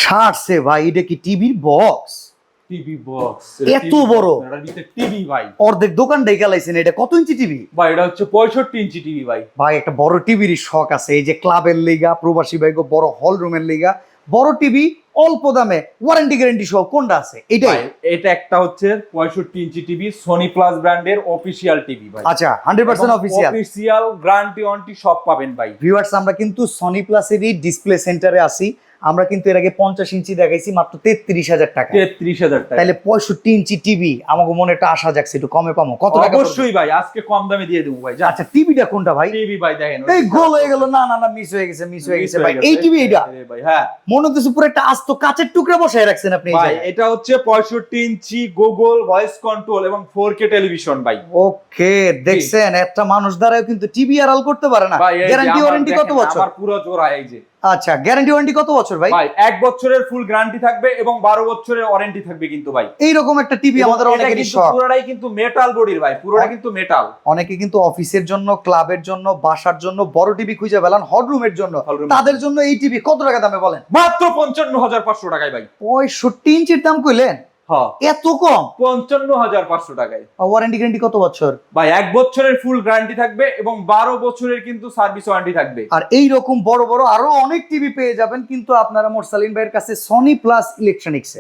ছাড়ছে ভাই, এটা কি টিভির বক্স? টিভি বক্স এত বড় টিভি ভাই। অর্ধেক দোকান ডেকে লাইছেন। এটা কত ইঞ্চি টিভি ভাই এটা হচ্ছে 65 ইঞ্চি টিভি ভাই। ভাই? একটা বড় টিভির শখ আছে, এই যে ক্লাবের লিগা, প্রবাসী ভাইগো বড় হল রুমের লিগা, বড় টিভি অল্প দামে ওয়ারেন্টি গ্যারান্টি সহ কোনটা আছে? এটাই। এটা একটা হচ্ছে 65 ইঞ্চি টিভি, সোনি প্লাস ব্র্যান্ডের অফিশিয়াল টিভি ভাই। আচ্ছা, 100% অফিশিয়াল। অফিশিয়াল গ্যারান্টি ওয়ারেন্টি সব পাবেন ভাই। ভিউয়ার্স, আমরা কিন্তু সনি প্লাসেরই ডিসপ্লে সেন্টারে আছি। আমরা কিন্তু এর আগে 50 ইঞ্চি দেখাইছি মাত্র 33,000 টাকা। 33,000 টাকা। তাহলে 65 ইঞ্চি টিভি আমাকে মনে একটা আশা জাগছে, একটু কমে পাবো। কত টাকা? অবশ্যই ভাই, আজকে কম দামে দিয়ে দেবো ভাই। আচ্ছা, টিভিটা কোনটা ভাই? টিভি ভাই দেখেন, এই গোল হয়ে গেল। না না না, মিস হয়ে গেছে ভাই। এই টিভি এটা ভাই। হ্যাঁ, মনে হচ্ছে পুরো একটা আস্ত কাচের টুকরা বসায় রাখছেন আপনি এই ভাই জায়গায়। এটা হচ্ছে 65 ইঞ্চি গুগল ভয়েস কন্ট্রোল এবং 4K টেলিভিশন ভাই। ওকে, দেখছেন একটা মানুষ দ্বারাও কিন্তু টিভি আড়াল করতে পারে না। ভাই এই যে গ্যারান্টি আমার ওয়ারেন্টি কত দেখেন, বছর? আমার পুরো জোড়া এই যে। আচ্ছা, গ্যারান্টি ওয়ারেন্টি কত বছর ভাই? ভাই 1 বছরের ফুল গ্যারান্টি থাকবে এবং 12 বছরের ওয়ারেন্টি থাকবে কিন্তু ভাই। এইরকম একটা টিভি আমাদের এটা অনেকেরই কিন্তু শখ। পুরোটাই কিন্তু মেটাল বডির ভাই, পুরোটা কিন্তু মেটাল। অনেকে কিন্তু অফিসের জন্য, ক্লাবের জন্য, বাসার জন্য বড় টিভি খুঁজে পেলান, হল রুমের জন্য। Hall room। তাদের জন্য এই টিভি কত টাকা দামে বলেন? মাত্র 55,500 টাকায় ভাই। 65 ইঞ্চির দাম কইলেন? হ্যাঁ, এত কম? 55,500 টাকায়। ওয়ারেন্টি গ্যারান্টি কত বছর? ভাই 1 বছরের ফুল গ্যারান্টি থাকবে এবং 12 বছরের কিন্তু সার্ভিস ওয়ারেন্টি থাকবে। আর এই রকম বড় বড় আরো অনেক টিভি পেয়ে যাবেন কিন্তু আপনারা মোরসালিন ভাইয়ের কাছে সনি প্লাস ইলেকট্রনিক্সে।